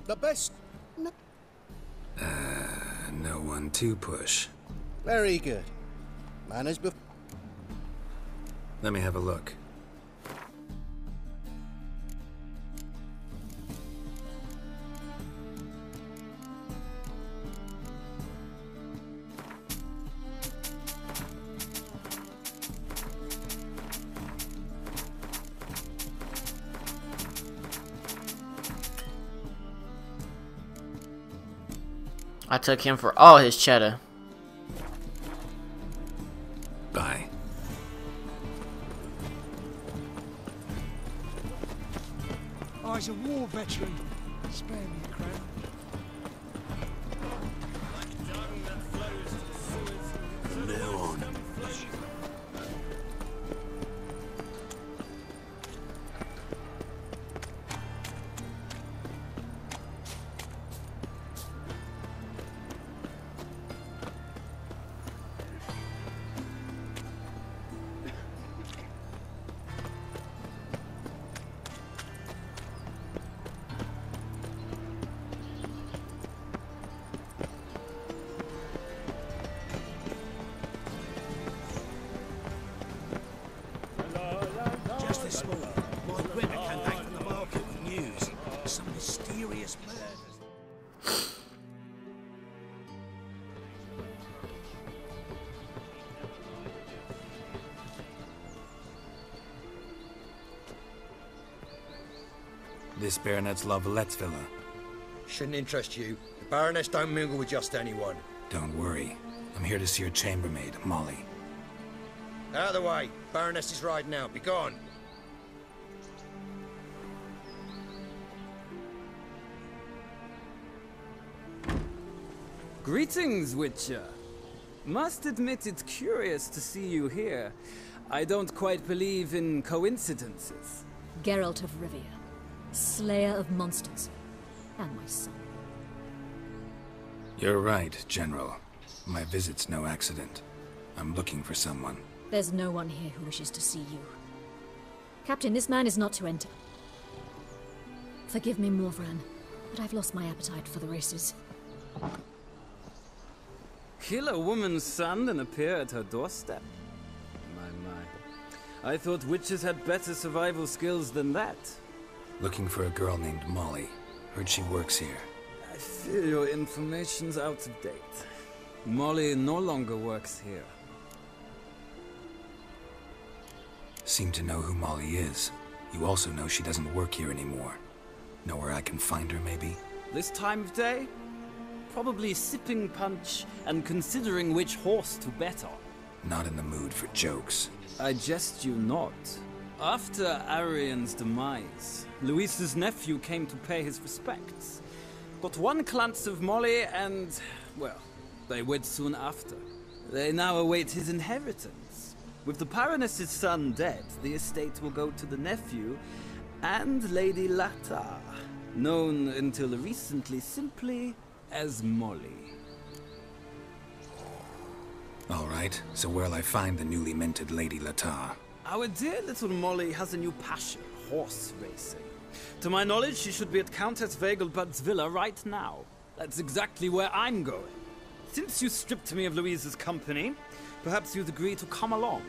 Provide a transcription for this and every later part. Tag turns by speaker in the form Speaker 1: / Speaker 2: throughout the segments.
Speaker 1: The best? No.
Speaker 2: No one to push.
Speaker 1: Very good. Manners before.
Speaker 2: Let me have a look.
Speaker 3: I took him for all his cheddar.
Speaker 2: Bye.
Speaker 4: I was a war veteran. Spare me the crown.
Speaker 2: From now on.
Speaker 4: Just this morning, my Grinner came back from the market with news. Some mysterious murders.
Speaker 2: This Baronet's Lavallette's villa.
Speaker 5: Shouldn't interest you. The Baroness don't mingle with just anyone.
Speaker 2: Don't worry. I'm here to see your chambermaid, Molly.
Speaker 5: Out of the way. Baroness is riding out. Be gone.
Speaker 6: Greetings, Witcher. Must admit it's curious to see you here. I don't quite believe in coincidences.
Speaker 7: Geralt of Rivia, slayer of monsters, and my son.
Speaker 2: You're right, General. My visit's no accident. I'm looking for someone.
Speaker 7: There's no one here who wishes to see you. Captain, this man is not to enter. Forgive me, Morvran, but I've lost my appetite for the races.
Speaker 6: Kill a woman's son and appear at her doorstep? My. I thought witches had better survival skills than that.
Speaker 2: Looking for a girl named Molly. Heard she works here.
Speaker 6: I fear your information's out of date. Molly no longer works here.
Speaker 2: Seem to know who Molly is. You also know she doesn't work here anymore. Know where I can find her, maybe?
Speaker 6: This time of day? Probably sipping punch and considering which horse to bet on.
Speaker 2: Not in the mood for jokes.
Speaker 6: I jest you not. After Arian's demise, Luis's nephew came to pay his respects. Got one glance of Molly and, well, they wed soon after. They now await his inheritance. With the Baroness's son dead, the estate will go to the nephew and Lady Latta, known until recently simply as Molly.
Speaker 2: All right, so where'll I find the newly minted Lady Latta?
Speaker 6: Our dear little Molly has a new passion, horse racing. To my knowledge, she should be at Countess Vegelbud's villa right now. That's exactly where I'm going. Since you stripped me of Louise's company, perhaps you'd agree to come along.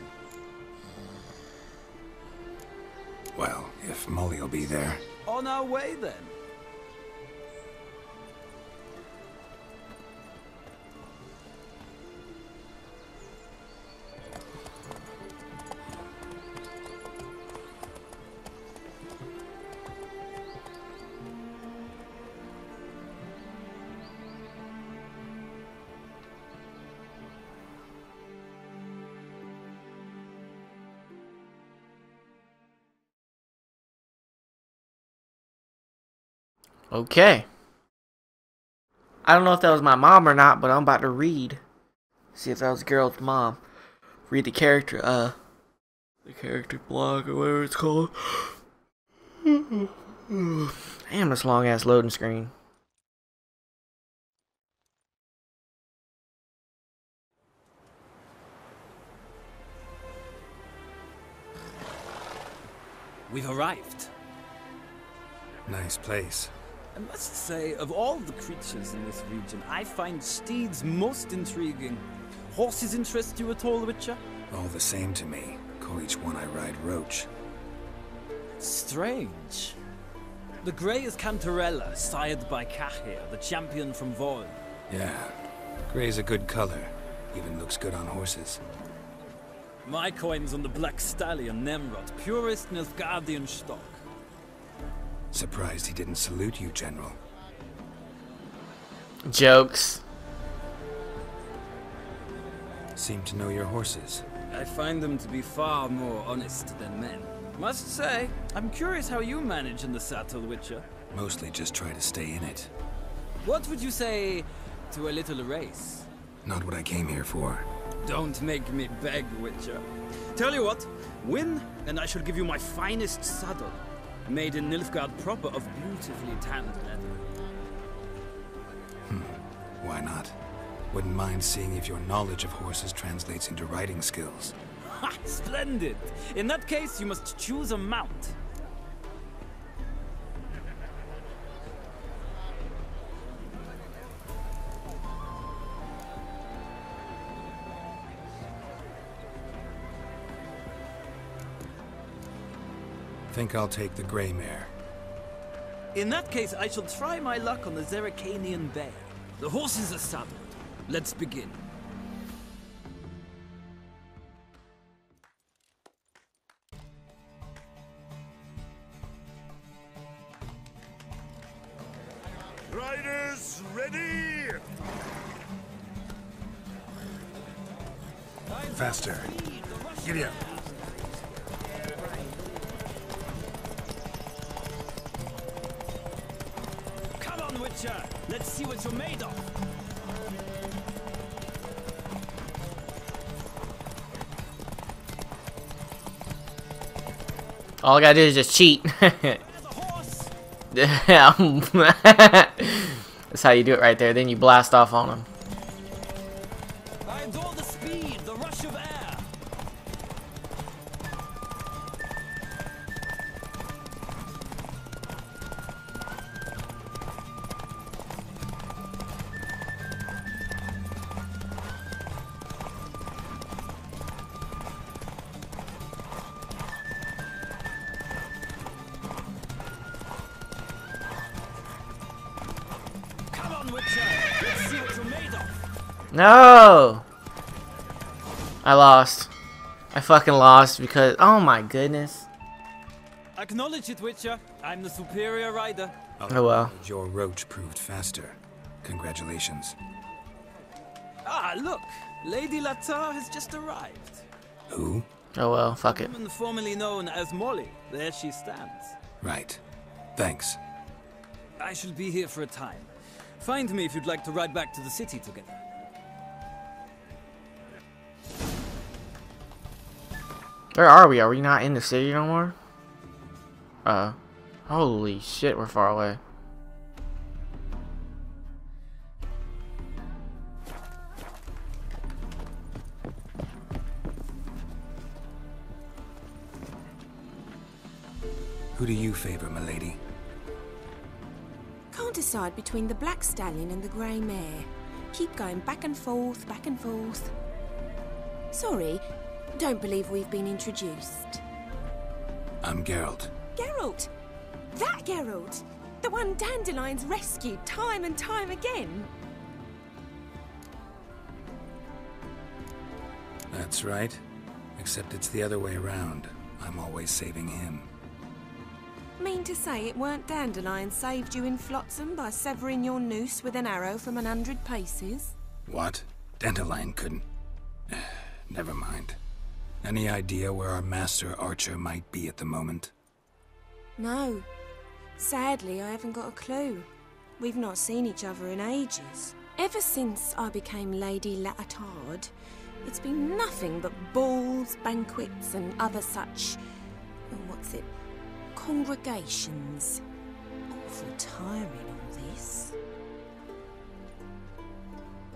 Speaker 2: Well, if Molly'll be there.
Speaker 6: On our way, then.
Speaker 3: Okay. I don't know if that was my mom or not, but I'm about to read. See if that was Geralt's mom. Read the character blog or whatever it's called. Damn, this long ass loading screen.
Speaker 6: We've arrived.
Speaker 2: Nice place.
Speaker 6: I must say, of all the creatures in this region, I find steeds most intriguing. Horses interest you at all, Witcher?
Speaker 2: All the same to me. Call each one I ride Roach.
Speaker 6: Strange. The grey is Cantarella, sired by Cahir, the champion from Vol.
Speaker 2: Yeah, gray's a good color. Even looks good on horses.
Speaker 6: My coin's on the Black Stallion, Nemrod, purest Nilfgaardian stock.
Speaker 2: Surprised he didn't salute you, General.
Speaker 3: Jokes.
Speaker 2: Seem to know your horses.
Speaker 6: I find them to be far more honest than men. Must say, I'm curious how you manage in the saddle, Witcher.
Speaker 2: Mostly just try to stay in it.
Speaker 6: What would you say to a little race?
Speaker 2: Not what I came here for.
Speaker 6: Don't make me beg, Witcher. Tell you what, win, and I shall give you my finest saddle. Made in Nilfgaard proper of beautifully tanned leather.
Speaker 2: Why not? Wouldn't mind seeing if your knowledge of horses translates into riding skills.
Speaker 6: Ha! Splendid! In that case, you must choose a mount.
Speaker 2: Think I'll take the gray mare.
Speaker 6: In that case, I shall try my luck on the Zerrikanian Bay. The horses are saddled. Let's begin.
Speaker 4: Riders, ready!
Speaker 2: Faster.
Speaker 4: Giddy up.
Speaker 6: Come on, Witcher! Let's see what you're made of!
Speaker 3: All I gotta do is just cheat. That's how you do it right there. Then you blast off on them.
Speaker 6: I adore the speed, the rush of air! Come on, Witcher! Let's see what you're made of!
Speaker 3: No! I lost. I fucking lost because, oh my goodness.
Speaker 6: Acknowledge it, Witcher. I'm the superior rider.
Speaker 3: Oh well.
Speaker 2: Your Roach proved faster. Congratulations.
Speaker 6: Ah, look! Lady Latar has just arrived.
Speaker 2: Who?
Speaker 3: Oh well, fuck it.
Speaker 6: Woman formerly known as Molly. There she stands.
Speaker 2: Right. Thanks.
Speaker 6: I shall be here for a time. Find me if you'd like to ride back to the city together.
Speaker 3: Where are we? Are we not in the city no more? Holy shit, we're far away.
Speaker 2: Who do you favor, milady?
Speaker 8: Can't decide between the Black Stallion and the Grey Mare. Keep going back and forth, back and forth. Sorry, don't believe we've been introduced.
Speaker 2: I'm Geralt.
Speaker 8: Geralt! That Geralt! The one Dandelion's rescued time and time again.
Speaker 2: That's right. Except it's the other way around. I'm always saving him.
Speaker 8: Mean to say it weren't Dandelion saved you in Flotsam by severing your noose with an arrow from 100 paces?
Speaker 2: What? Dandelion couldn't. Never mind. Any idea where our master archer might be at the moment?
Speaker 8: No. Sadly, I haven't got a clue. We've not seen each other in ages. Ever since I became Lady Latard, it's been nothing but balls, banquets, and other such... what's it? Congregations. Awful tiring, all this.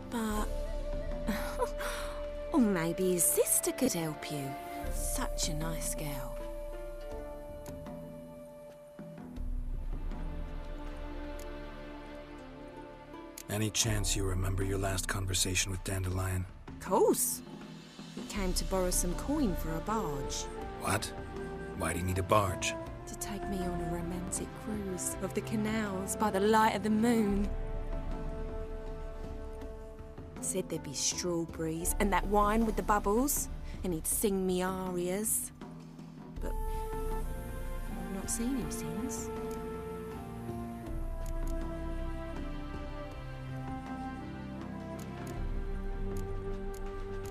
Speaker 8: But... or maybe his sister could help you. Such a nice girl.
Speaker 2: Any chance you remember your last conversation with Dandelion?
Speaker 8: Course. He came to borrow some coin for a barge.
Speaker 2: What? Why do you need a barge?
Speaker 8: To take me on a romantic cruise of the canals by the light of the moon. Said there'd be strawberries and that wine with the bubbles, and he'd sing me arias. But I've not seen him since.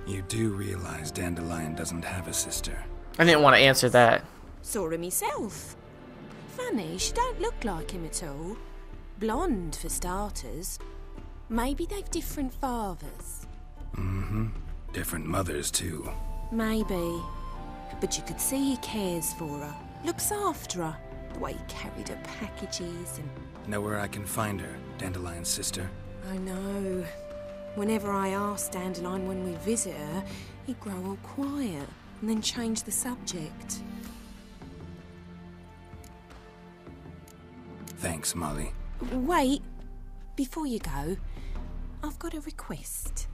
Speaker 2: You do realize Dandelion doesn't have a sister.
Speaker 3: I didn't want to answer that.
Speaker 8: Saw her myself. Funny, she don't look like him at all. Blonde, for starters. Maybe they've different fathers.
Speaker 2: Mm-hmm. Different mothers, too.
Speaker 8: Maybe. But you could see he cares for her. Looks after her. The way he carried her packages and...
Speaker 2: Know where I can find her, Dandelion's sister?
Speaker 8: I know. Whenever I ask Dandelion when we visit her, he'd grow all quiet and then change the subject.
Speaker 2: Thanks, Molly.
Speaker 8: Wait. Before you go, I've got a request.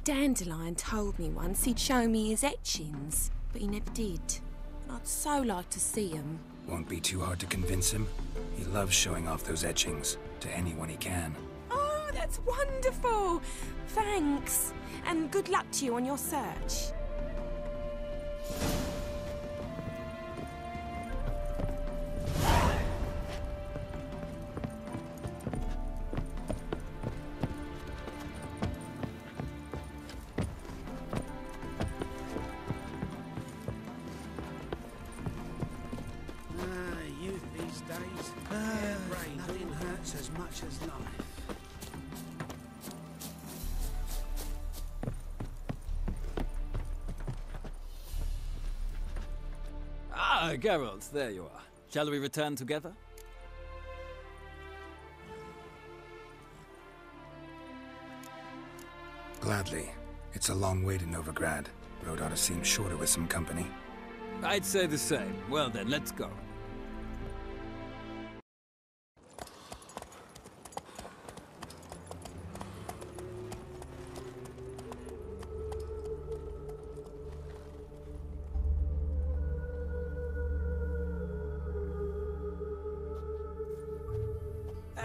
Speaker 8: Dandelion told me once he'd show me his etchings, but he never did. I'd so like to see them.
Speaker 2: Won't be too hard to convince him. He loves showing off those etchings to anyone he can.
Speaker 8: Oh, that's wonderful! Thanks, and good luck to you on your search.
Speaker 4: Youth these days. Nothing hurts as much as life.
Speaker 6: Ah, Geralt, there you are. Shall we return together?
Speaker 2: Gladly. It's a long way to Novigrad. Road ought to seem shorter with some company.
Speaker 6: I'd say the same. Well then, let's go.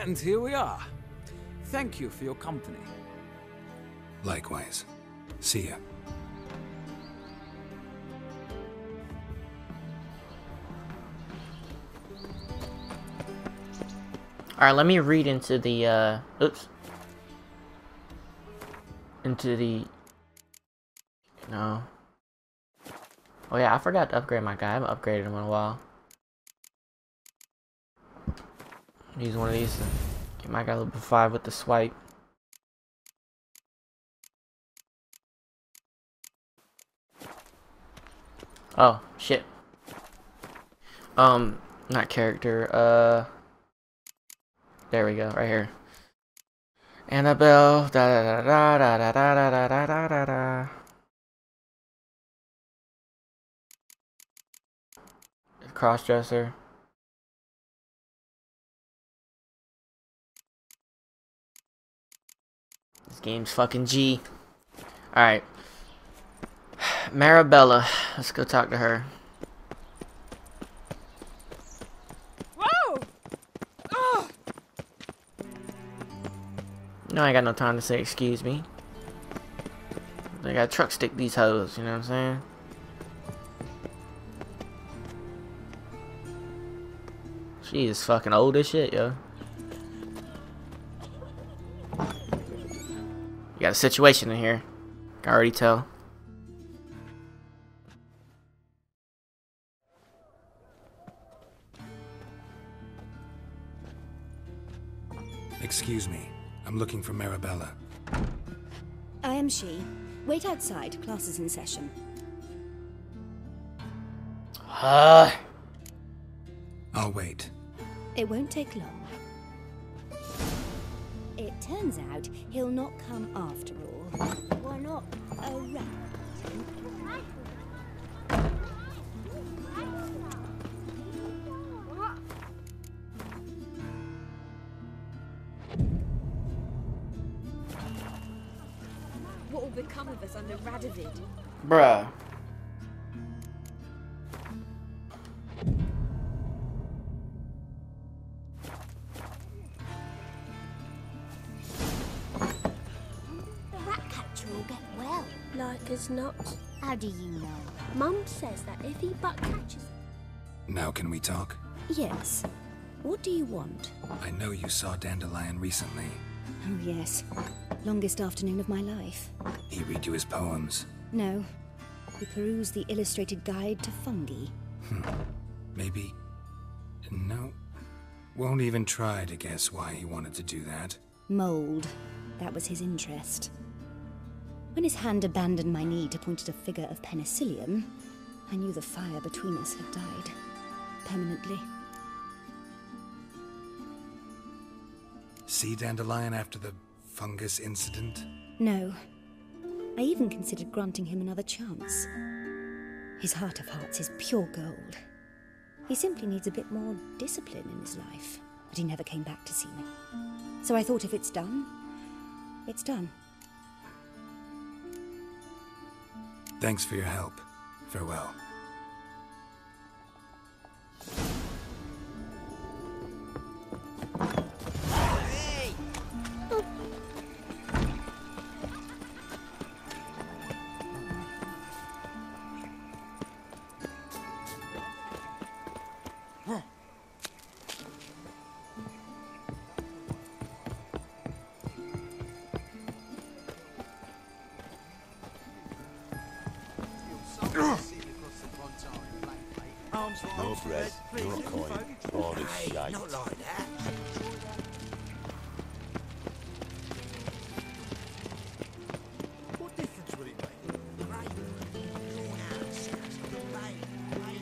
Speaker 6: And here we are. Thank you for your company.
Speaker 2: Likewise. See ya.
Speaker 3: Alright, let me read into the, oops. Into the... No. Oh yeah, I forgot to upgrade my guy. I haven't upgraded him in a while. Use one of these to get my guy level 5 with the swipe. Oh, shit. Not character, there we go, right here. Annabelle, da da da da da da da da da da da. Crossdresser. This game's fucking G. Alright. Marabella. Let's go talk to her.
Speaker 8: Whoa! Oh!
Speaker 3: No, I ain't got no time to say excuse me. They got truck stick these hoes, you know what I'm saying? She is fucking old as shit, yo. You got a situation in here. I can already tell.
Speaker 2: Excuse me. I'm looking for Marabella.
Speaker 9: I am she. Wait outside. Class is in session.
Speaker 2: I'll wait.
Speaker 9: It won't take long. It turns out he'll not come after all. We're not around.
Speaker 7: What will become of us under Radovid?
Speaker 3: Bruh.
Speaker 9: The rat catcher will get well.
Speaker 8: Like as not.
Speaker 9: How do you know?
Speaker 8: Mum says that if he but catches...
Speaker 2: Now can we talk?
Speaker 9: Yes. What do you want?
Speaker 2: I know you saw Dandelion recently.
Speaker 9: Oh, yes. Longest afternoon of my life.
Speaker 2: He read you his poems.
Speaker 9: No. We perused the illustrated guide to fungi.
Speaker 2: Maybe... No. Won't even try to guess why he wanted to do that.
Speaker 9: Mold. That was his interest. When his hand abandoned my knee to point at a figure of penicillium, I knew the fire between us had died. Permanently.
Speaker 2: See Dandelion after the fungus incident?
Speaker 9: No. I even considered granting him another chance. His heart of hearts is pure gold. He simply needs a bit more discipline in his life. But he never came back to see me. So I thought if it's done, it's done.
Speaker 2: Thanks for your help. Farewell.
Speaker 10: No bread, nor a coin, all this shite.
Speaker 4: Not like that. What difference will it make? Great. Drawn out sounds like a bay.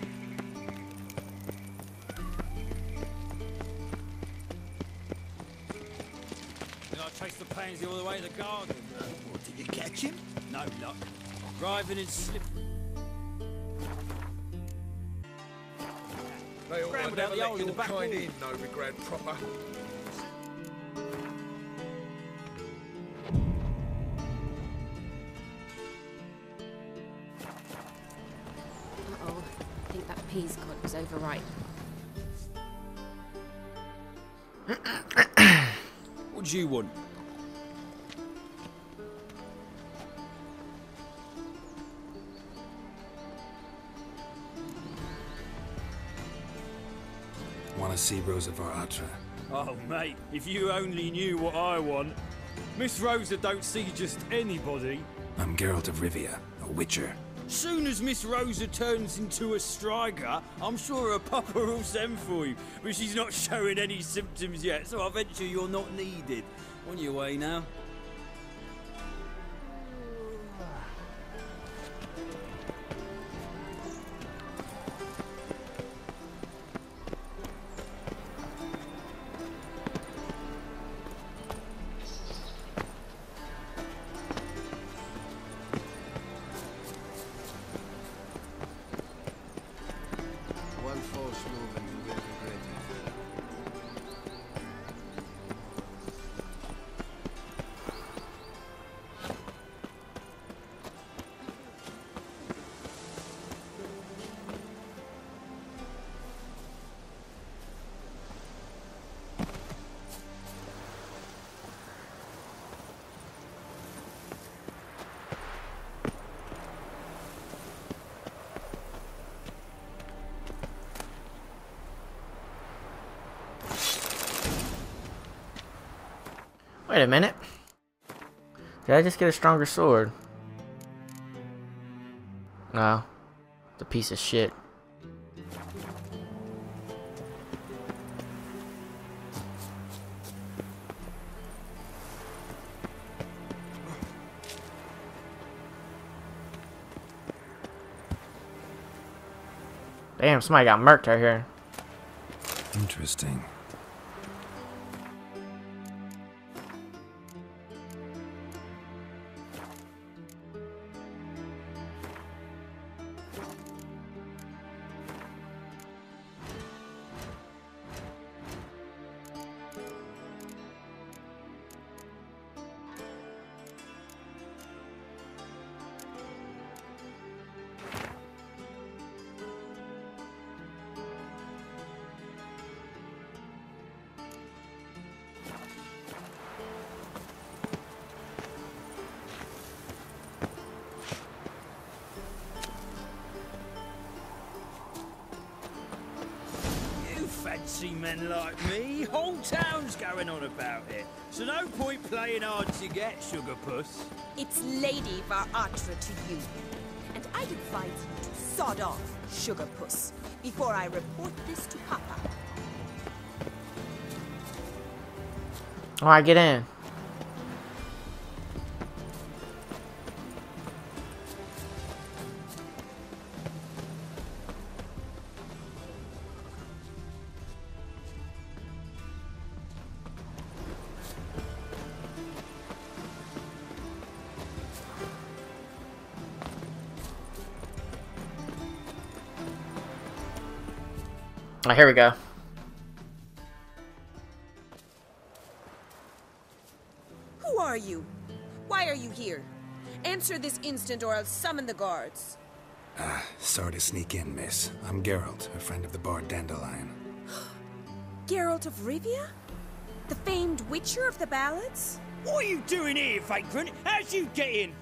Speaker 6: Did I chase the pansy all the way to the garden?
Speaker 4: What, did you catch him?
Speaker 6: No luck. Driving in slip.
Speaker 5: They ought to
Speaker 6: Scrambled out
Speaker 5: never
Speaker 6: the
Speaker 5: let
Speaker 6: hole in
Speaker 5: your
Speaker 6: the back
Speaker 5: kind
Speaker 6: wall.
Speaker 5: in, Novigrad proper.
Speaker 11: Uh-oh. I think that peas cod was overripe.
Speaker 6: What do you want?
Speaker 2: Want to see Rosa Varatra?
Speaker 6: Oh, mate, if you only knew what I want. Miss Rosa don't see just anybody.
Speaker 2: I'm Geralt of Rivia, a witcher.
Speaker 6: Soon as Miss Rosa turns into a striker, I'm sure her papa will send for you. But she's not showing any symptoms yet, so I venture you're not needed. On your way now.
Speaker 1: One false move and you will regret it.
Speaker 3: Wait a minute. Did I just get a stronger sword? No. It's a piece of shit. Damn, somebody got murked out here.
Speaker 2: Interesting.
Speaker 4: see men like me. Whole town's going on about it. So no point playing hard to get, sugar puss.
Speaker 8: It's Lady Varatra to you. And I advise you to sod off, sugar puss, before I report this to Papa.
Speaker 3: Alright, get in. Alright, here we go.
Speaker 8: Who are you? Why are you here? Answer this instant or I'll summon the guards.
Speaker 2: Sorry to sneak in, miss. I'm Geralt, a friend of the bard Dandelion.
Speaker 8: Geralt of Rivia? The famed witcher of the ballads?
Speaker 4: What are you doing here, vagrant? How'd you get in?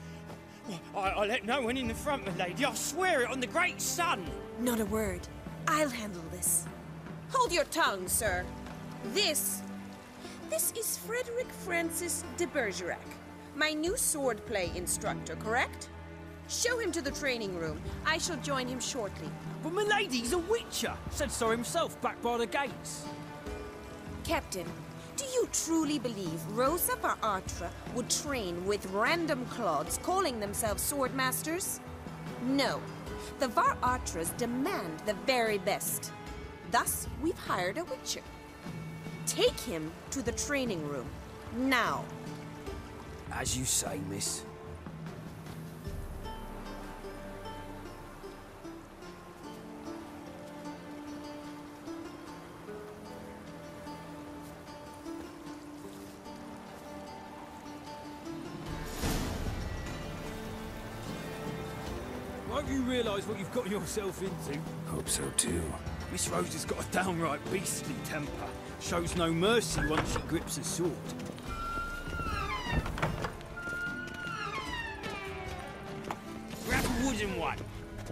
Speaker 4: I let no one in the front, my lady. I swear it on the great sun.
Speaker 8: Not a word. I'll handle this. Hold your tongue, sir. This is Frederick Francis de Bergerac, my new swordplay instructor, correct? Show him to the training room. I shall join him shortly.
Speaker 4: But my lady's a witcher. Said so himself back by the gates.
Speaker 8: Captain, do you truly believe Rosa Varatra would train with random clods calling themselves swordmasters? No. The Varatras demand the very best. Thus, we've hired a witcher. Take him to the training room. Now.
Speaker 4: As you say, miss. Won't you realise what you've got yourself into?
Speaker 2: Hope so too.
Speaker 4: Miss Rose has got a downright beastly temper. Shows no mercy once she grips a sword. Grab a wooden one.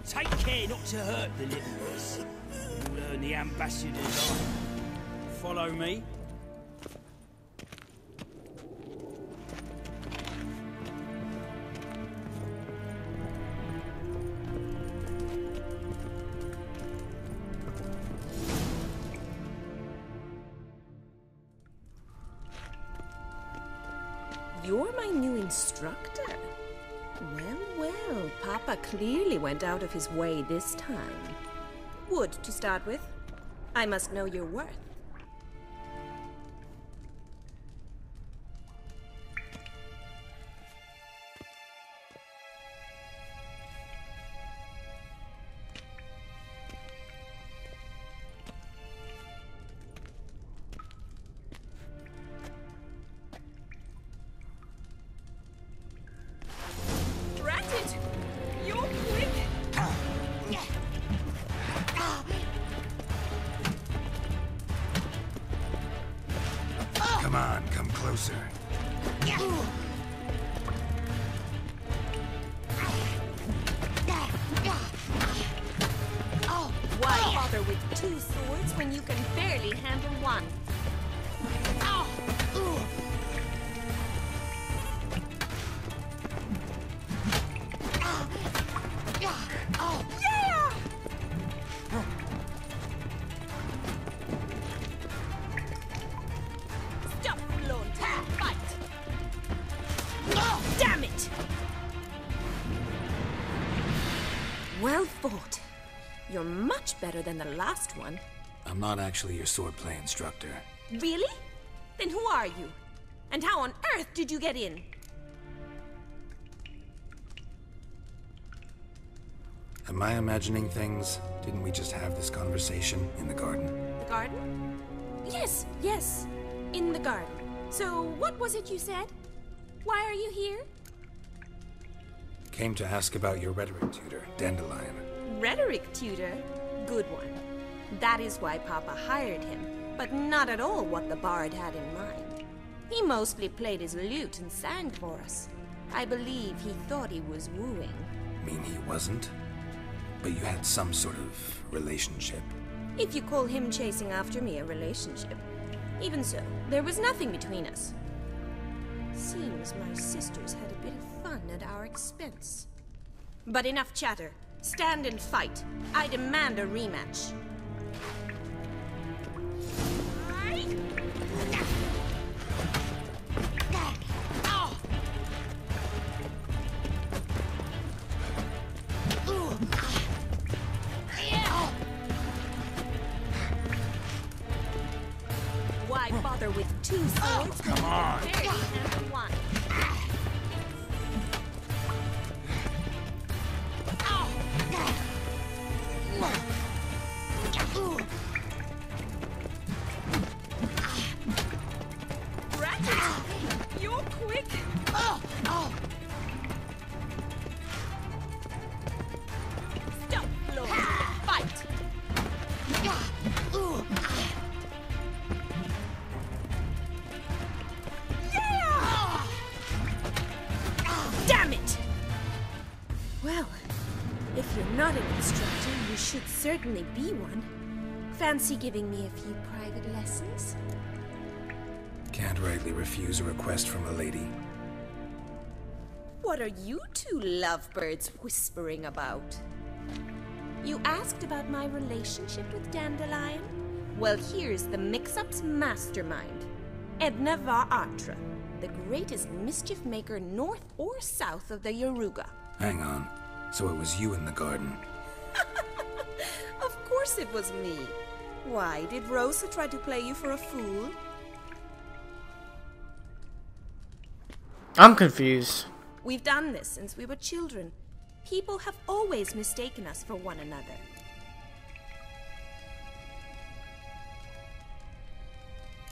Speaker 4: Take care not to hurt the little miss. You'll earn the ambassador's eye. Follow me.
Speaker 8: You're my new instructor? Well, well, Papa clearly went out of his way this time. Wood, to start with. I must know your worth.
Speaker 2: Come on, come closer.
Speaker 8: Why bother with two swords when you can barely handle one? Stop, Lord. Fight! Damn it! Well fought. You're much better than the last one.
Speaker 2: I'm not actually your swordplay instructor.
Speaker 8: Really? Then who are you? And how on earth did you get in?
Speaker 2: Am I imagining things? Didn't we just have this conversation in the garden?
Speaker 8: The garden? Yes, yes. In the garden. So, what was it you said? Why are you here?
Speaker 2: Came to ask about your rhetoric tutor, Dandelion.
Speaker 8: Rhetoric tutor? Good one. That is why Papa hired him, but not at all what the bard had in mind. He mostly played his lute and sang for us. I believe he thought he was wooing.
Speaker 2: Mean he wasn't? But you had some sort of relationship.
Speaker 8: If you call him chasing after me a relationship. Even so, there was nothing between us. Seems my sisters had a bit of fun at our expense. But enough chatter. Stand and fight. I demand a rematch. Why bother with two swords?
Speaker 10: Come on.
Speaker 8: One. Ratchet! You're quick! Stop blowing to the fight! Damn it! Well, if you're not an instructor, you should certainly be one. Fancy giving me a few private lessons?
Speaker 2: Can't rightly refuse a request from a lady.
Speaker 8: What are you two lovebirds whispering about? You asked about my relationship with Dandelion? Well, here's the mix-up's mastermind. Edna Va Atra, the greatest mischief maker north or south of the Yaruga.
Speaker 2: Hang on. So it was you in the garden?
Speaker 8: Of course it was me. Why, did Rosa try to play you for a fool?
Speaker 3: I'm confused.
Speaker 8: We've done this since we were children. People have always mistaken us for one another.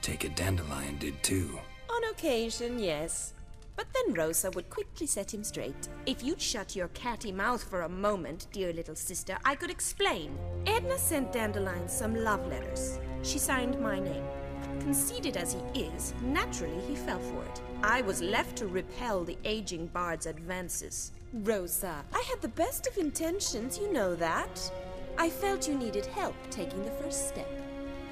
Speaker 2: Take it Dandelion did too.
Speaker 8: On occasion, yes. But then Rosa would quickly set him straight. If you'd shut your catty mouth for a moment, dear little sister, I could explain. Edna sent Dandelion some love letters. She signed my name. Conceited as he is, naturally he fell for it. I was left to repel the aging bard's advances. Rosa, I had the best of intentions, you know that. I felt you needed help taking the first step.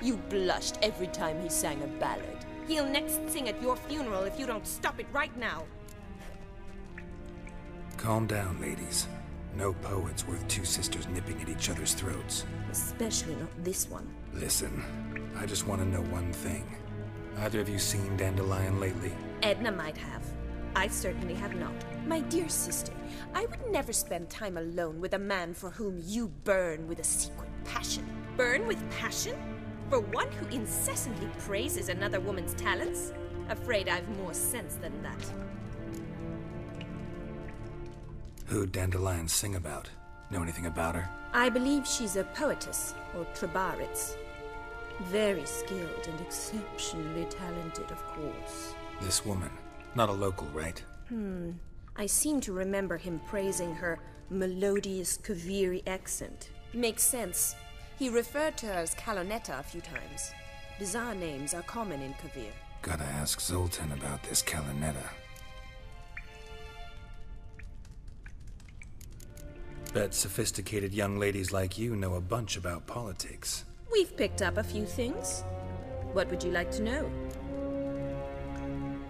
Speaker 8: You blushed every time he sang a ballad. He'll next sing at your funeral if you don't stop it right now.
Speaker 2: Calm down, ladies. No poet's worth two sisters nipping at each other's throats.
Speaker 8: Especially not this one.
Speaker 2: Listen, I just want to know one thing. Either of you seen Dandelion lately?
Speaker 8: Edna might have. I certainly have not. My dear sister, I would never spend time alone with a man for whom you burn with a secret passion. Burn with passion? For one who incessantly praises another woman's talents? Afraid I've more sense than that.
Speaker 2: Who'd Dandelion sing about? Know anything about her?
Speaker 8: I believe she's a poetess, or trebarits. Very skilled and exceptionally talented, of course.
Speaker 2: This woman. Not a local, right?
Speaker 8: I seem to remember him praising her melodious Kaviri accent. Makes sense. He referred to her as Kalonetta a few times. Bizarre names are common in Kavir.
Speaker 2: Gotta ask Zoltan about this Kalonetta. Bet sophisticated young ladies like you know a bunch about politics.
Speaker 8: We've picked up a few things. What would you like to know?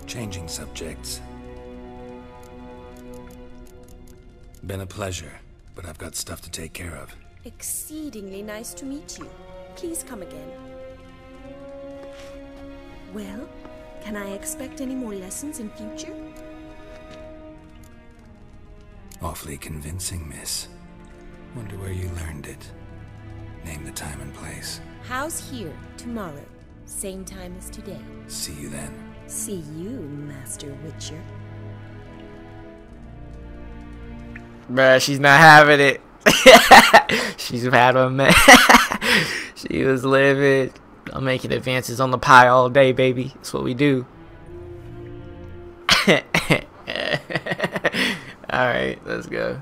Speaker 2: Changing subjects. Been a pleasure, but I've got stuff to take care of.
Speaker 8: Exceedingly nice to meet you. Please come again. Well, can I expect any more lessons in future?
Speaker 2: Awfully convincing, miss. Wonder where you learned it. Name the time and place.
Speaker 8: House here, tomorrow. Same time as today.
Speaker 2: See you then.
Speaker 8: See you, Master Witcher.
Speaker 3: Bruh, she's not having it. She's had a man. She was livid. I'm making advances on the pie all day, baby. That's what we do. Alright, let's go.